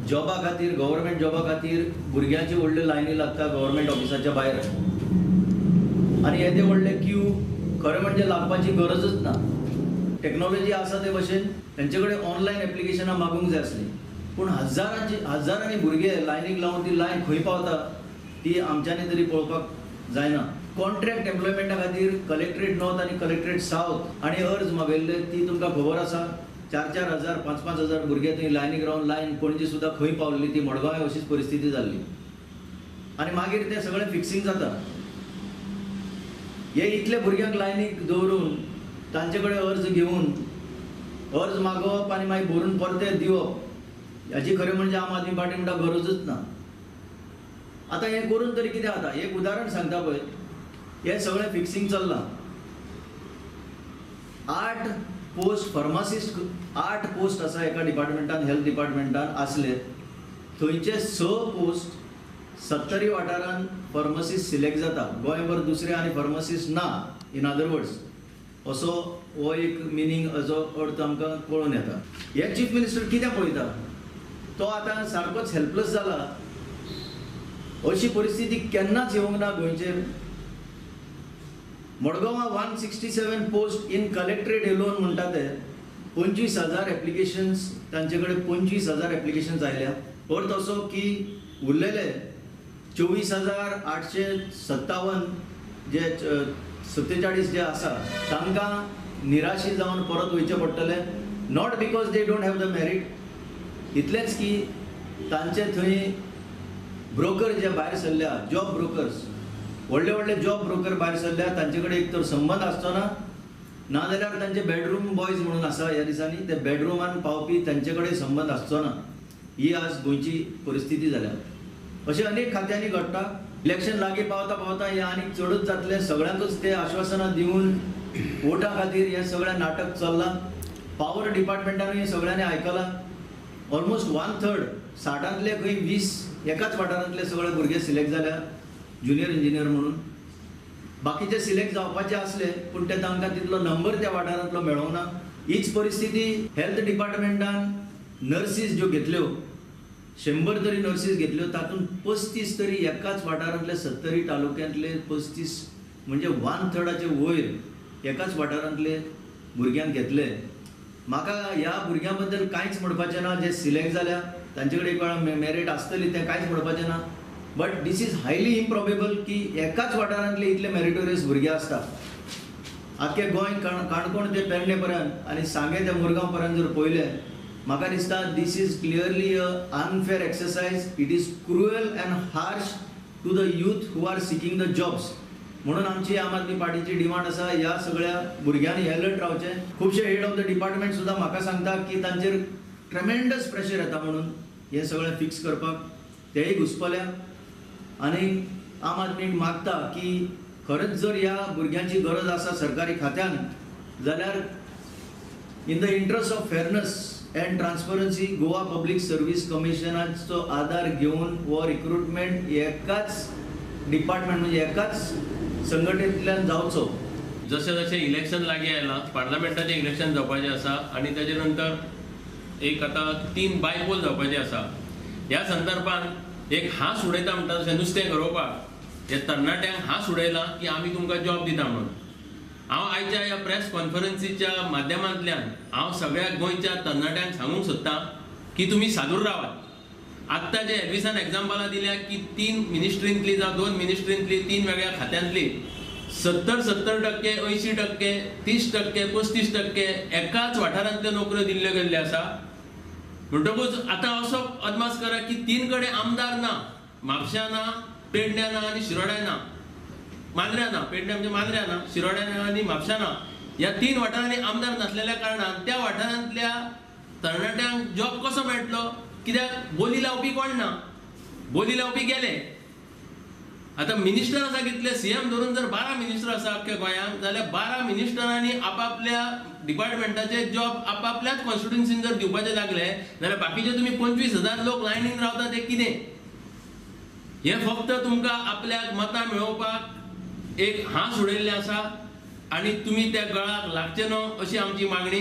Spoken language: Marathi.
जॉबा खातीर गव्हर्मेंट जॉबा खातीर भुरग्यांची व्हडल्यो लायनी लागता गव्हर्मेंट ऑफिसाच्या भायर आनी येदे व्हडले क्यू खरें म्हणजे लागपाची गरजच ना. टेक्नॉलॉजी आसा ते भशेन तेंचे कडेन ऑनलायन एप्लिकेशनां मागूंक जाय आसली पूण हजारांनी भुरगे लायनीक लावन ती लायन खंय पावता ती आमच्यांनी तरी पळोवपाक जायना. कॉन्ट्रॅक्ट एम्प्लॉयमेंटा खातीर कलेक्टरेट नॉर्थ आनी कलेक्टरेट सावथ आनी अर्ज मागयल्ले ती तुमकां खबर आसा. 4-4 हजार 5-5 हजार भुरगे थंय लायनीक रावन लायन पणजी सुद्दां खंय पावल्ली ती मडगांव अशीच परिस्थिती जाल्ली आनी मागीर तें सगळें फिक्सिंग जाता. हे इतले भुरग्यांक लायनीक दवरून तांचे कडेन अर्ज घेवन अर्ज मागोवप आनी मागीर भरून परते दिवप हाची खरें म्हणजे आम आदमी पार्टी म्हणटा गरजूच ना. आतां हें करून तरी कितें जाता. एक उदाहरण सांगता पळय, हें सगळें फिक्सिंग चल्लां. 8 पोस्ट फार्मासिस्ट 8 पोस्ट आसा एका डिपार्टमेंटान हेल्थ डिपार्टमेंटान आसले. थंयचे 6 पोस्ट 70 वाठारान फार्मासिस्ट सिलेक्ट जाता. गोंयभर दुसरे आनी फार्मासिस्ट ना इन अदर वर्ड्स असो हो एक मिनींग असो अर्थ आमकां कळून येता. हे चीफ मिनिस्टर कितें पळयता तो आतां सारकोच हेल्पलेस जाला. अशी परिस्थिती केन्नाच येवंक ना गोंयचेर. मडगांवां 167 पोस्ट इन कलेक्टरेट एलोन म्हणटा ते 25,000 एप्लिकेशन्स तांचे कडेन 25,000 एप्लिकेशन्स आयल्या. अर्थ असो की उरलेले 24,857 जे 47 जे आसा तांकां निराशी जावन परत वयचे पडटले. Not because they don't have the merit, इतलेंच की तांचे थंय ब्रोकर जे भायर सरल्या जॉब ब्रोकर्स व्हडले व्हडले जॉब ब्रोकर भायर सरल्या तांचे कडेन एक तर संबंद आसचो ना नाजाल्यार तांचे बेडरूम बॉयज म्हणून आसा ह्या दिसांनी ते बेडरूमान पावपी तांचे कडेन संबंद आसचो ना. ही आज गोंयची परिस्थिती जाल्या. अशें अनेक खात्यांनी घडटा. इलेक्शन लागीं पावता पावता हे आनीक चडूच जातलें. सगळ्यांकूच ते आश्वासनां दिवन वोटा खातीर हें सगळें नाटक चल्लां. पावर डिपार्टमेंटानूय हें सगळ्यांनी आयकलां. ऑलमोस्ट 1/3 60 खंय 20 एकाच वाठारांतले सगळे भुरगे सिलेक्ट जाल्या ज्युनियर इंजिनियर म्हणून. बाकीचे सिलेक्ट जावपाचे आसले पूण ते तांकां तितलो नंबर त्या वाठारांतलो मेळोंक ना. हीच परिस्थिती हेल्थ डिपार्टमेंटान नर्सीस ज्यो घेतल्यो 100 तरी नर्सीस घेतल्यो तातूंत 35 तरी एकाच वाठारांतले 70 तालुक्यांतले 35 म्हणजे 1/3 वयर एकाच वाठारांतले भुरग्यांक घेतले. म्हाका ह्या भुरग्यां बद्दल कांयच म्हणपाचें ना. जे सिलेक्ट जाल्या तांचे कडेन एक वेळा मेरीट आसतली तें कांयच म्हणपाचें ना. But this is highly improbable की एकाच वाठारांतले इतले मेरिटोरियस भुरगे आसता. आख्खे गोंय काणकोण ते पेडणे पर्यंत आनी सांगे ते मुरगांव पर्यंत जर पळयलें म्हाका दिसता this is clearly a unfair exercise. It is cruel and harsh to the youth who are seeking the jobs. म्हणून आमची आम आदमी पार्टीची डिमांड आसा ह्या सगळ्या भुरग्यांनी अलर्ट रावचें. खुबशे हेड ऑफ द डिपार्टमेंट सुद्दां म्हाका सांगता की तांचेर ट्रेमेंडस प्रेशर येता म्हणून हें सगळें फिक्स करपाक. तेय घुसपल्या आनी आम आदमीक मागता की खरेंच जर ह्या भुरग्यांची गरज आसा सरकारी खात्यान जाल्यार in the interest of fairness and transparency Goa public service कमिशनाचो आदार घेवन हो रिक्रुटमेंट एकाच डिपार्टमेंट म्हणजे एकाच संघटनेंतल्यान जावचो. जशें जशें इलेक्शन लागीं आयलां पार्लमेंटाचें इलेक्शन जावपाचें आसा आनी तेजे नंतर एक आतां 3 बायपोल जावपाचे आसा. ह्या संदर्भान एक हांस उडयता म्हणटा तशें नुस्तें गरोवपाक हे तरणाट्यांक हांस उडयलां की आमी तुमकां जॉब दिता म्हणून. हांव आयच्या ह्या प्रेस कॉन्फरन्सीच्या माध्यमांतल्यान हांव सगळ्या गोंयच्या तरणाट्यांक सांगूंक सोदतां की तुमी सादूर रावात. आत्तां जे एडविसान एग्जाम्पलां दिल्या की 3 मिनिस्ट्रींतली जावं 2 मिनिस्ट्रींतली 3 वेगळ्या खात्यांतली 70% 80% 30% 35% एकाच वाठारांतल्यो नोकऱ्यो दिल्ल्यो गेल्ल्यो आसा. म्हणटकूच आतां असो अदमास करा की 3 कडेन आमदार ना. म्हापश्यां ना, पेडण्या ना आनी शिरोड्या ना. मांद्र्या ना, पेडण्या म्हणजे मांद्र्या ना, शिरोड्या ना आनी म्हापश्यां ना. ह्या 3 वाठारांनी आमदार नासलेल्या कारणान त्या वाठारांतल्या तरणाट्यांक जॉब कसो मेळटलो. कित्याक बोली लावपी कोण ना. बोली लावपी गेले. आतां मिनिस्टर आसा कितले सीएम धरून जर 12 मिनिस्टर आसा अख्ख्या गोंयांत जाल्यार 12 मिनिस्टरांनी आपापल्या डिपार्टमेंटाचे जॉब आपापल्याच कॉन्स्टिट्युएन्सीन जर दिवपाचे लागले जाल्यार बाकीचे तुमी 25,000 लोक लायनीन रावता ते कितें. हे फक्त तुमकां आपल्याक मतां मेळोवपाक एक हांस उडयल्लें आसा आनी तुमी त्या गळाक लागचे न्हय अशी आमची मागणी.